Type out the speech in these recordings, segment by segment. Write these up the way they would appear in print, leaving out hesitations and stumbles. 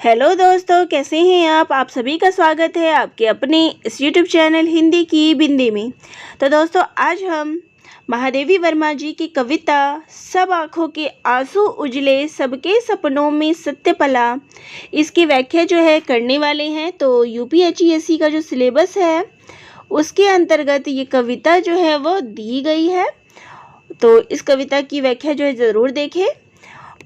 Hello दोस्तों, कैसे हैं आप सभी का स्वागत है आपके अपने इस यूट्यूब चैनल हिंदी की बिंदी में। तो दोस्तों, आज हम महादेवी वर्मा जी की कविता सब आँखों के आंसू उजले सबके सपनों में सत्य पला, इसकी व्याख्या जो है करने वाले हैं। तो यूपीएससी का जो सिलेबस है उसके अंतर्गत ये कविता जो है वो दी गई है। तो इस कविता की व्याख्या जो है ज़रूर देखें।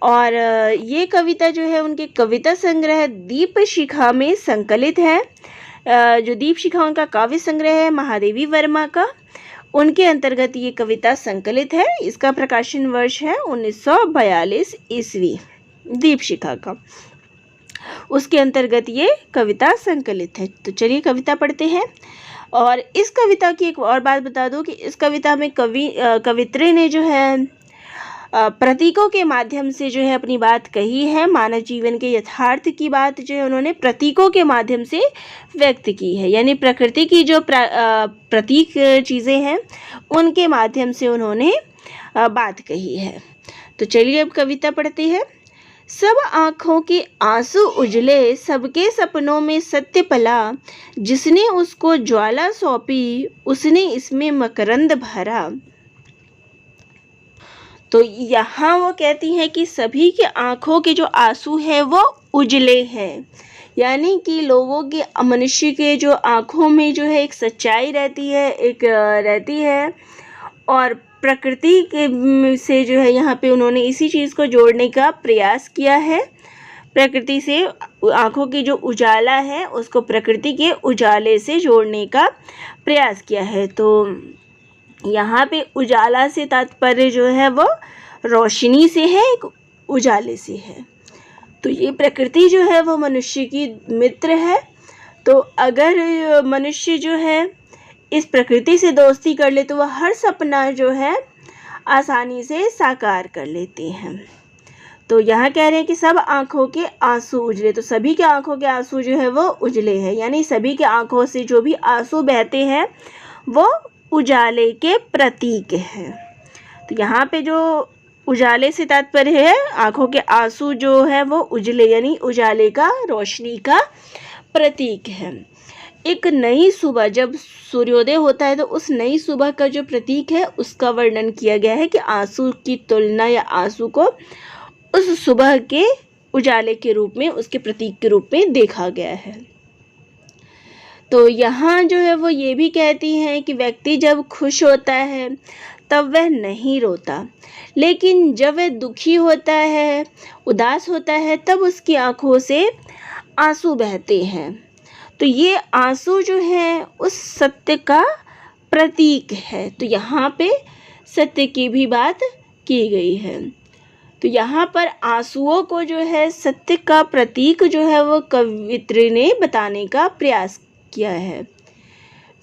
और ये कविता जो है उनके कविता संग्रह दीप शिखा में संकलित है। जो दीप शिखा उनका काव्य संग्रह है महादेवी वर्मा का, उनके अंतर्गत ये कविता संकलित है। इसका प्रकाशन वर्ष है 1942 ईस्वी, दीप शिखा का, उसके अंतर्गत ये कविता संकलित है। तो चलिए कविता पढ़ते हैं। और इस कविता की एक और बात बता दूं कि इस कविता में कवित्री ने जो है प्रतीकों के माध्यम से जो है अपनी बात कही है। मानव जीवन के यथार्थ की बात जो है उन्होंने प्रतीकों के माध्यम से व्यक्त की है, यानी प्रकृति की जो प्रतीक चीज़ें हैं उनके माध्यम से उन्होंने बात कही है। तो चलिए अब कविता पढ़ते हैं। सब आँखों के आंसू उजले सबके सपनों में सत्य पला, जिसने उसको ज्वाला सौंपी उसने इसमें मकरंद भरा। तो यहाँ वो कहती हैं कि सभी के आँखों के जो आंसू है वो उजले हैं, यानी कि लोगों के मनुष्य के जो आँखों में जो है एक सच्चाई रहती है, एक रहती है। और प्रकृति के से जो है यहाँ पे उन्होंने इसी चीज़ को जोड़ने का प्रयास किया है। प्रकृति से आँखों की जो उजाला है उसको प्रकृति के उजाले से जोड़ने का प्रयास किया है। तो यहाँ पे उजाला से तात्पर्य जो है वो रोशनी से है, एक उजाले से है। तो ये प्रकृति जो है वो मनुष्य की मित्र है। तो अगर मनुष्य जो है इस प्रकृति से दोस्ती कर ले तो वह हर सपना जो है आसानी से साकार कर लेते हैं। तो यहाँ कह रहे हैं कि सब आँखों के आंसू उजले, तो सभी के आँखों के आंसू जो है वो उजले हैं, यानी सभी के आँखों से जो भी आंसू बहते हैं वो उजाले के प्रतीक हैं। तो यहाँ पे जो उजाले से तात्पर्य है आँखों के आंसू जो है वो उजले, यानी उजाले का, रोशनी का प्रतीक है। एक नई सुबह जब सूर्योदय होता है तो उस नई सुबह का जो प्रतीक है उसका वर्णन किया गया है कि आंसू की तुलना या आंसू को उस सुबह के उजाले के रूप में, उसके प्रतीक के रूप में देखा गया है। तो यहाँ जो है वो ये भी कहती हैं कि व्यक्ति जब खुश होता है तब वह नहीं रोता, लेकिन जब वह दुखी होता है, उदास होता है, तब उसकी आंखों से आंसू बहते हैं। तो ये आंसू जो है उस सत्य का प्रतीक है। तो यहाँ पे सत्य की भी बात की गई है। तो यहाँ पर आंसुओं को जो है सत्य का प्रतीक जो है वो कवित्री ने बताने का प्रयास किया है।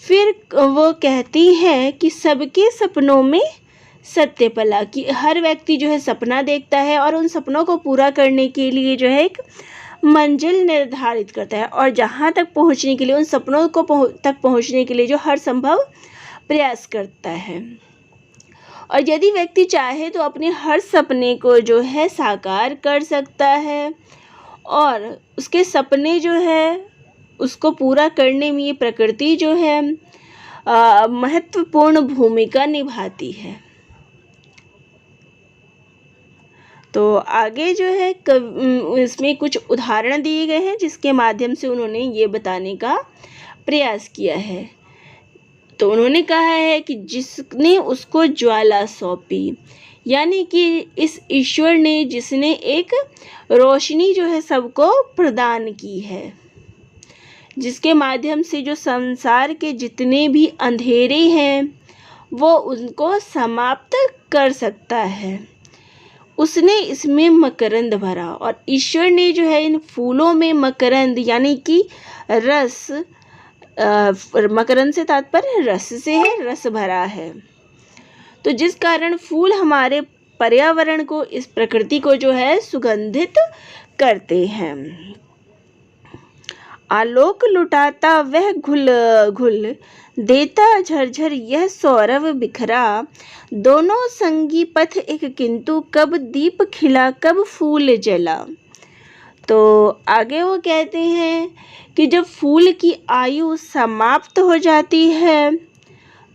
फिर वो कहती हैं कि सबके सपनों में सत्य पला, कि हर व्यक्ति जो है सपना देखता है और उन सपनों को पूरा करने के लिए जो है एक मंजिल निर्धारित करता है और जहाँ तक पहुँचने के लिए, उन सपनों को तक पहुँचने के लिए जो हर संभव प्रयास करता है। और यदि व्यक्ति चाहे तो अपने हर सपने को जो है साकार कर सकता है और उसके सपने जो है उसको पूरा करने में ये प्रकृति जो है महत्वपूर्ण भूमिका निभाती है। तो आगे जो है इसमें कुछ उदाहरण दिए गए हैं जिसके माध्यम से उन्होंने ये बताने का प्रयास किया है। तो उन्होंने कहा है कि जिसने उसको ज्वाला सौंपी, यानी कि इस ईश्वर ने, जिसने एक रोशनी जो है सबको प्रदान की है, जिसके माध्यम से जो संसार के जितने भी अंधेरे हैं वो उनको समाप्त कर सकता है, उसने इसमें मकरंद भरा। और ईश्वर ने जो है इन फूलों में मकरंद, यानी कि रस, मकरंद से तात्पर्य रस से है, रस भरा है। तो जिस कारण फूल हमारे पर्यावरण को, इस प्रकृति को जो है सुगंधित करते हैं। आलोक लुटाता वह घुल घुल, देता झरझर यह सौरभ बिखरा, दोनों संगी पथ एक किंतु, कब दीप खिला कब फूल जला। तो आगे वो कहते हैं कि जब फूल की आयु समाप्त हो जाती है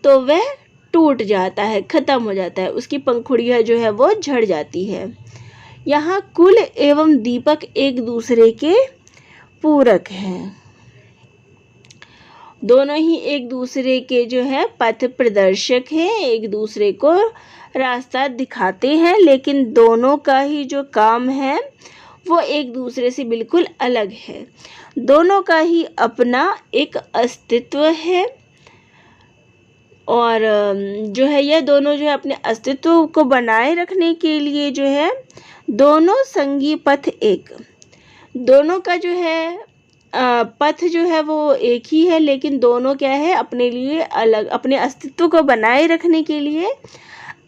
तो वह टूट जाता है, ख़त्म हो जाता है, उसकी पंखुड़ियाँ जो है वो झड़ जाती है। यहाँ कुल एवं दीपक एक दूसरे के पूरक हैं, दोनों ही एक दूसरे के जो है पथ प्रदर्शक हैं, एक दूसरे को रास्ता दिखाते हैं, लेकिन दोनों का ही जो काम है वो एक दूसरे से बिल्कुल अलग है। दोनों का ही अपना एक अस्तित्व है और जो है यह दोनों जो है अपने अस्तित्व को बनाए रखने के लिए जो है दोनों संगी पथ एक, दोनों का जो है पथ जो है वो एक ही है, लेकिन दोनों क्या है अपने लिए अलग, अपने अस्तित्व को बनाए रखने के लिए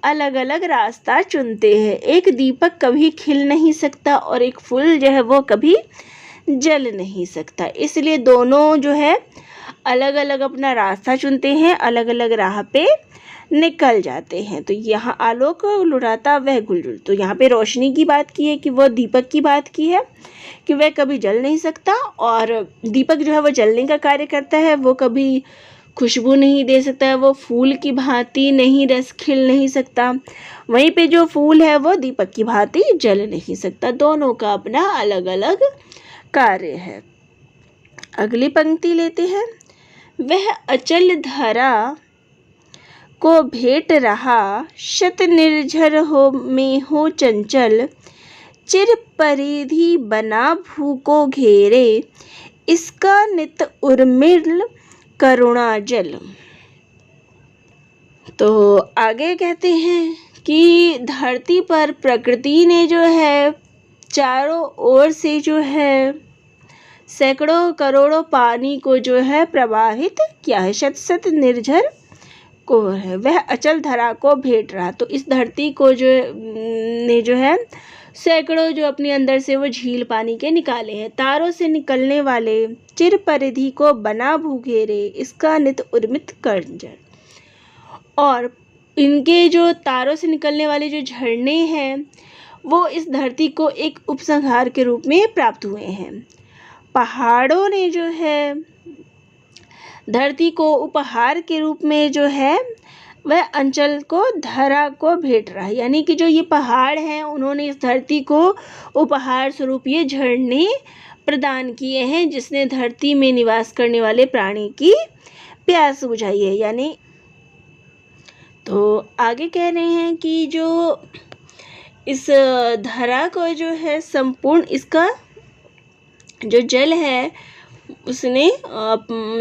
अलग अलग रास्ता चुनते हैं। एक दीपक कभी खिल नहीं सकता और एक फूल जो है वो कभी जल नहीं सकता, इसलिए दोनों जो है अलग अलग अपना रास्ता चुनते हैं, अलग अलग राह पे निकल जाते हैं। तो यहाँ आलोक लुढ़ाता वह गुलजुल, तो यहाँ पे रोशनी की बात की है कि वह दीपक की बात की है कि वह कभी जल नहीं सकता, और दीपक जो है वो जलने का कार्य करता है, वो कभी खुशबू नहीं दे सकता है, वो फूल की भांति नहीं रस खिल नहीं सकता, वहीं पे जो फूल है वो दीपक की भांति जल नहीं सकता। दोनों का अपना अलग अलग कार्य है। अगली पंक्ति लेते हैं। वह अचल धरा को भेंट रहा, शत निर्झर हो में हो चंचल, चिर परिधि बना भू को घेरे, इसका नित उर्मिल करुणा जल। तो आगे कहते हैं कि धरती पर प्रकृति ने जो है चारों ओर से जो है सैकड़ों करोड़ों पानी को जो है प्रवाहित किया है, शत शत निर्झर को है, वह अचल धरा को भेंट रहा। तो इस धरती को जो है सैकड़ों जो अपने अंदर से वो झील पानी के निकाले हैं, तारों से निकलने वाले चिर परिधि को बना भूघेरे, इसका नित उर्मित करंजर। और इनके जो तारों से निकलने वाले जो झरने हैं वो इस धरती को एक उपसंहार के रूप में प्राप्त हुए हैं। पहाड़ों ने जो है धरती को उपहार के रूप में जो है वह अंचल को धरा को भेंट रहा है, यानी कि जो ये पहाड़ हैं उन्होंने इस धरती को उपहार स्वरूप ये झरने प्रदान किए हैं, जिसने धरती में निवास करने वाले प्राणी की प्यास बुझाई है। यानी तो आगे कह रहे हैं कि जो इस धरा को जो है संपूर्ण इसका जो जल है उसने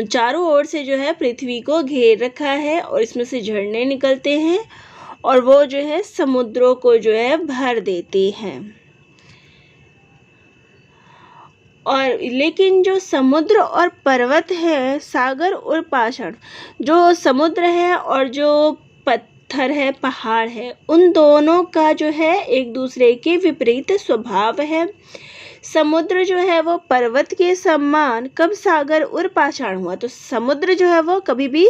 चारों ओर से जो है पृथ्वी को घेर रखा है, और इसमें से झरने निकलते हैं और वो जो है समुद्रों को जो है भर देते हैं। और लेकिन जो समुद्र और पर्वत है, सागर और पाषाण, जो समुद्र है और जो पत्थर है, पहाड़ है, उन दोनों का जो है एक दूसरे के विपरीत स्वभाव है। समुद्र जो है वो पर्वत के समान कब सागर और पाषाण हुआ, तो समुद्र जो है वो कभी भी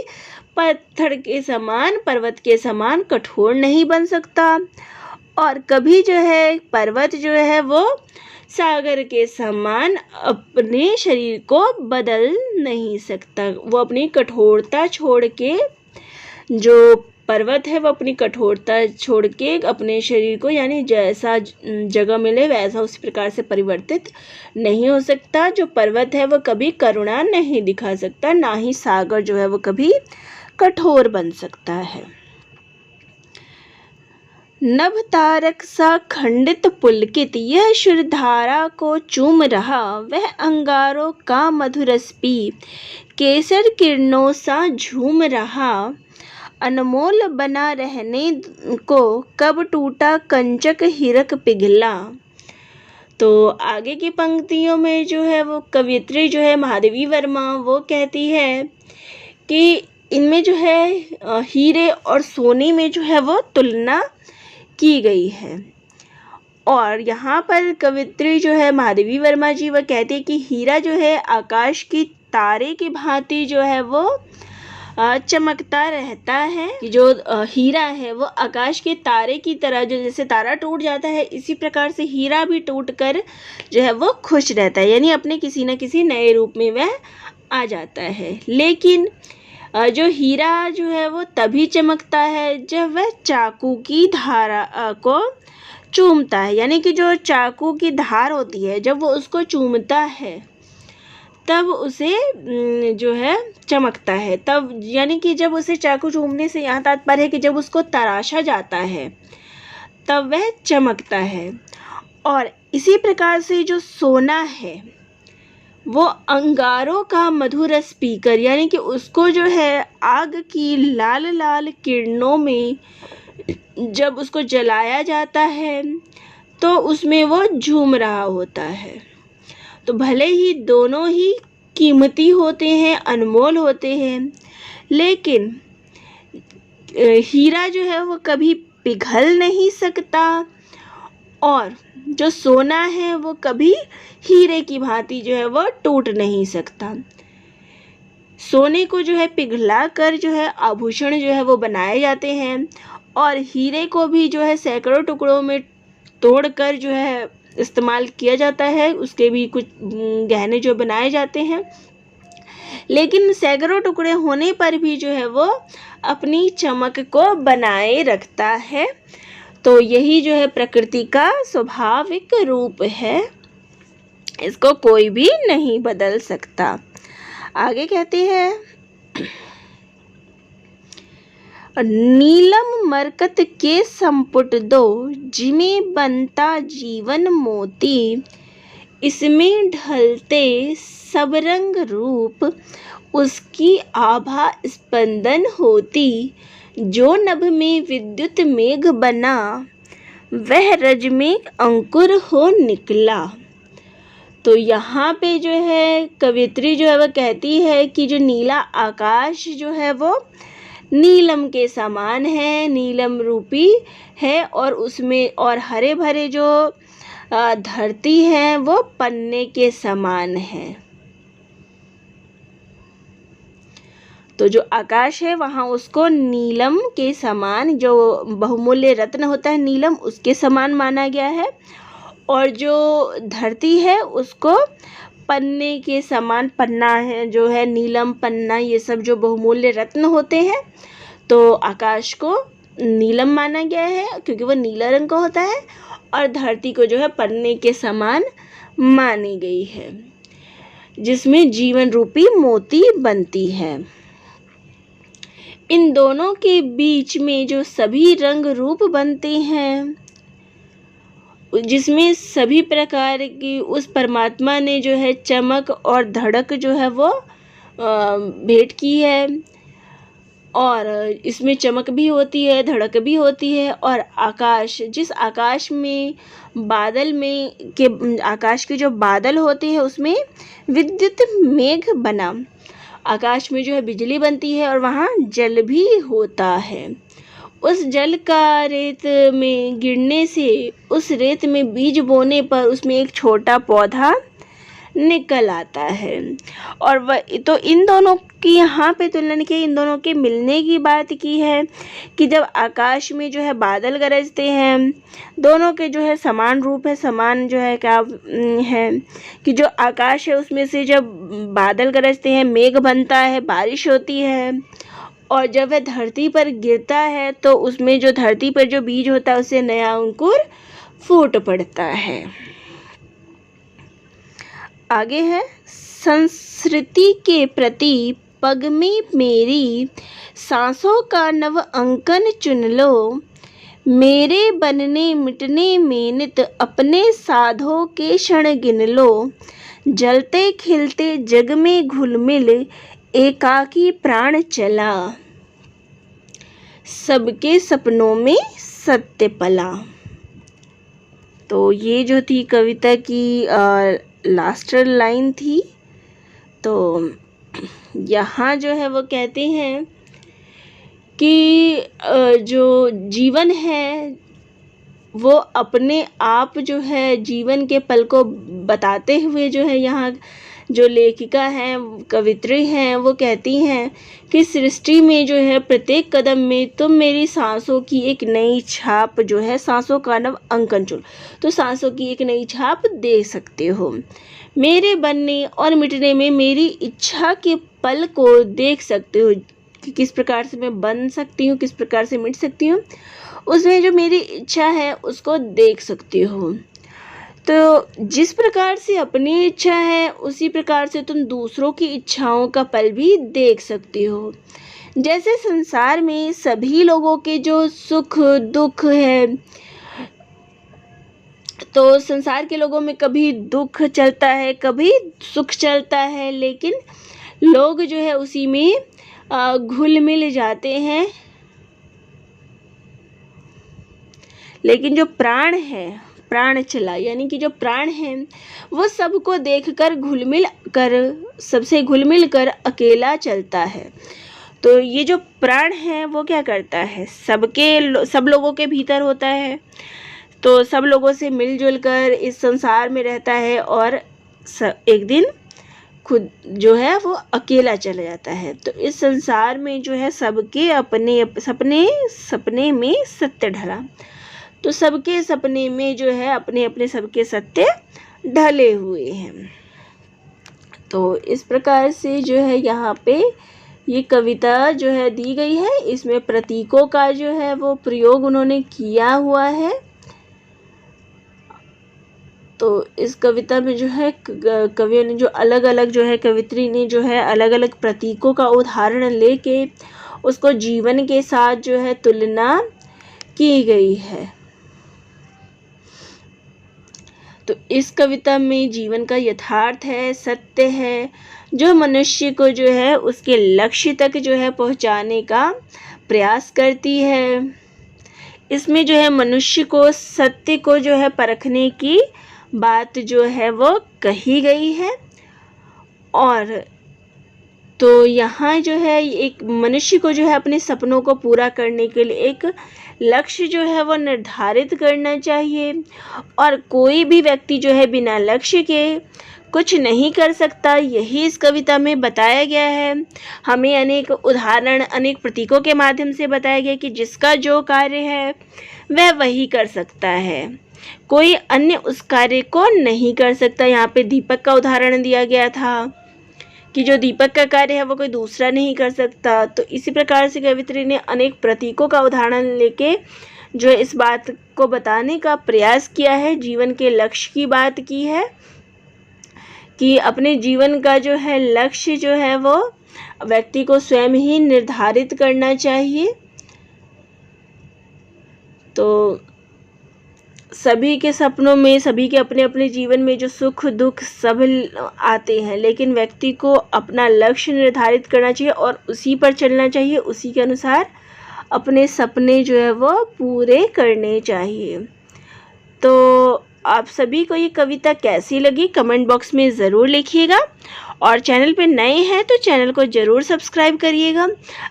पत्थर के समान, पर्वत के समान कठोर नहीं बन सकता, और कभी जो है पर्वत जो है वो सागर के समान अपने शरीर को बदल नहीं सकता। वो अपनी कठोरता छोड़ के, जो पर्वत है वो अपनी कठोरता छोड़ के अपने शरीर को यानी जैसा जगह मिले वैसा उसी प्रकार से परिवर्तित नहीं हो सकता। जो पर्वत है वो कभी करुणा नहीं दिखा सकता, ना ही सागर जो है वो कभी कठोर बन सकता है। नभ तारक सा खंडित पुलकित, यह शुरधारा को चूम रहा, वह अंगारों का मधुरस पी, केसर किरणों सा झूम रहा, अनमोल बना रहने को कब टूटा कंचक हीरक पिघला। तो आगे की पंक्तियों में जो है वो कवियत्री जो है महादेवी वर्मा वो कहती है कि इनमें जो है हीरे और सोने में जो है वो तुलना की गई है। और यहाँ पर कवित्री जो है महादेवी वर्मा जी वह कहते हैं कि हीरा जो है आकाश की तारे की भांति जो है वो चमकता रहता है कि जो हीरा है वो आकाश के तारे की तरह, जो जैसे तारा टूट जाता है इसी प्रकार से हीरा भी टूट कर जो है वो खुश रहता है, यानी अपने किसी न किसी नए रूप में वह आ जाता है। लेकिन जो हीरा जो है वो तभी चमकता है जब वह चाकू की धारा को चूमता है, यानी कि जो चाकू की धार होती है जब वो उसको चूमता है तब उसे जो है चमकता है। तब यानी कि जब उसे चाकू चूमने से यहाँ तात्पर्य है कि जब उसको तराशा जाता है तब वह चमकता है। और इसी प्रकार से जो सोना है वो अंगारों का मधुर रस पीकर, यानी कि उसको जो है आग की लाल लाल किरणों में जब उसको जलाया जाता है तो उसमें वो झूम रहा होता है। तो भले ही दोनों ही कीमती होते हैं, अनमोल होते हैं, लेकिन हीरा जो है वो कभी पिघल नहीं सकता और जो सोना है वो कभी हीरे की भांति जो है वो टूट नहीं सकता। सोने को जो है पिघला कर जो है आभूषण जो है वो बनाए जाते हैं और हीरे को भी जो है सैकड़ों टुकड़ों में तोड़कर जो है इस्तेमाल किया जाता है, उसके भी कुछ गहने जो बनाए जाते हैं। लेकिन सैकड़ों टुकड़े होने पर भी जो है वो अपनी चमक को बनाए रखता है। तो यही जो है प्रकृति का स्वाभाविक रूप है, इसको कोई भी नहीं बदल सकता। आगे कहते हैं, नीलम मरकत के संपुट दो, जिमें बनता जीवन मोती, इसमें ढलते सब रंग रूप, उसकी आभा स्पंदन होती, जो नभ में विद्युत मेघ बना, वह रज में अंकुर हो निकला। तो यहाँ पे जो है कवियत्री जो है वह कहती है कि जो नीला आकाश जो है वो नीलम के समान है, नीलम रूपी है, और उसमें और हरे भरे जो धरती है वो पन्ने के समान है। तो जो आकाश है वहाँ उसको नीलम के समान, जो बहुमूल्य रत्न होता है नीलम, उसके समान माना गया है, और जो धरती है उसको पन्ने के समान, पन्ना है जो है नीलम, पन्ना, ये सब जो बहुमूल्य रत्न होते हैं, तो आकाश को नीलम माना गया है क्योंकि वह नीला रंग का होता है, और धरती को जो है पन्ने के समान मानी गई है, जिसमें जीवन रूपी मोती बनती है। इन दोनों के बीच में जो सभी रंग रूप बनते हैं, जिसमें सभी प्रकार की उस परमात्मा ने जो है चमक और धड़क जो है वो भेंट की है, और इसमें चमक भी होती है, धड़क भी होती है। और आकाश, जिस आकाश में बादल में के आकाश के जो बादल होते हैं उसमें विद्युत मेघ बना, आकाश में जो है बिजली बनती है और वहाँ जल भी होता है। उस जल का रेत में गिरने से उस रेत में बीज बोने पर उसमें एक छोटा पौधा निकल आता है। और वह तो इन दोनों की यहाँ पे तुलना की, इन दोनों के मिलने की बात की है कि जब आकाश में जो है बादल गरजते हैं, दोनों के जो है समान रूप है, समान जो है क्या है कि जो आकाश है उसमें से जब बादल गरजते हैं मेघ बनता है, बारिश होती है, और जब वह धरती पर गिरता है तो उसमें जो धरती पर जो बीज होता है उससे नया अंकुर फूट पड़ता है। आगे है, संस्कृति के प्रति पग में मेरी सांसों का नव अंकन चुन लो, मेरे बनने मिटने में नित अपने साधों के क्षण गिन लो, जलते खिलते जग में घुल मिल एकाकी प्राण चला, सबके सपनों में सत्य पला। तो ये जो थी कविता की लास्ट लाइन थी। तो यहाँ जो है वो कहते हैं कि जो जीवन है वो अपने आप जो है जीवन के पल को बताते हुए जो है यहाँ जो लेखिका हैं, कवित्री हैं, वो कहती हैं कि सृष्टि में जो है प्रत्येक कदम में तुम मेरी सांसों की एक नई छाप जो है, सांसों का नव अंकन चुन, तो सांसों की एक नई छाप दे सकते हो। मेरे बनने और मिटने में मेरी इच्छा के पल को देख सकते हो कि किस प्रकार से मैं बन सकती हूँ, किस प्रकार से मिट सकती हूँ, उसमें जो मेरी इच्छा है उसको देख सकती हो। तो जिस प्रकार से अपनी इच्छा है उसी प्रकार से तुम दूसरों की इच्छाओं का पल भी देख सकती हो। जैसे संसार में सभी लोगों के जो सुख दुख है, तो संसार के लोगों में कभी दुख चलता है, कभी सुख चलता है, लेकिन लोग जो है उसी में घुल मिल जाते हैं। लेकिन जो प्राण है, प्राण चला, यानी कि जो प्राण है वो सबको देखकर घुलमिल कर, सबसे घुलमिल कर अकेला चलता है। तो ये जो प्राण है वो क्या करता है, सब लोगों के भीतर होता है, तो सब लोगों से मिलजुल कर इस संसार में रहता है और एक दिन खुद जो है वो अकेला चला जाता है। तो इस संसार में जो है सबके अपने सपने में सत्य ढला, तो सबके सपने में जो है अपने अपने सबके सत्य ढले हुए हैं। तो इस प्रकार से जो है यहाँ पे ये कविता जो है दी गई है, इसमें प्रतीकों का जो है वो प्रयोग उन्होंने किया हुआ है। तो इस कविता में जो है कवियों ने जो अलग अलग जो है, कवित्री ने जो है अलग अलग प्रतीकों का उदाहरण लेके उसको जीवन के साथ जो है तुलना की गई है। तो इस कविता में जीवन का यथार्थ है, सत्य है, जो मनुष्य को जो है उसके लक्ष्य तक जो है पहुंचाने का प्रयास करती है। इसमें जो है मनुष्य को सत्य को जो है परखने की बात जो है वो कही गई है। और तो यहाँ जो है एक मनुष्य को जो है अपने सपनों को पूरा करने के लिए एक लक्ष्य जो है वो निर्धारित करना चाहिए, और कोई भी व्यक्ति जो है बिना लक्ष्य के कुछ नहीं कर सकता, यही इस कविता में बताया गया है। हमें अनेक उदाहरण, अनेक प्रतीकों के माध्यम से बताया गया कि जिसका जो कार्य है वह वही कर सकता है, कोई अन्य उस कार्य को नहीं कर सकता। यहाँ पे दीपक का उदाहरण दिया गया था कि जो दीपक का कार्य है वो कोई दूसरा नहीं कर सकता। तो इसी प्रकार से कवित्री ने अनेक प्रतीकों का उदाहरण लेके जो इस बात को बताने का प्रयास किया है, जीवन के लक्ष्य की बात की है कि अपने जीवन का जो है लक्ष्य जो है वो व्यक्ति को स्वयं ही निर्धारित करना चाहिए। तो सभी के सपनों में, सभी के अपने अपने जीवन में जो सुख दुख सब आते हैं, लेकिन व्यक्ति को अपना लक्ष्य निर्धारित करना चाहिए और उसी पर चलना चाहिए, उसी के अनुसार अपने सपने जो है वो पूरे करने चाहिए। तो आप सभी को ये कविता कैसी लगी कमेंट बॉक्स में ज़रूर लिखिएगा, और चैनल पे नए हैं तो चैनल को ज़रूर सब्सक्राइब करिएगा।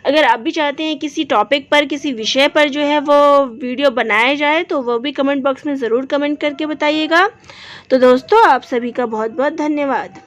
अगर आप भी चाहते हैं किसी टॉपिक पर, किसी विषय पर जो है वो वीडियो बनाया जाए तो वो भी कमेंट बॉक्स में ज़रूर कमेंट करके बताइएगा। तो दोस्तों आप सभी का बहुत बहुत धन्यवाद।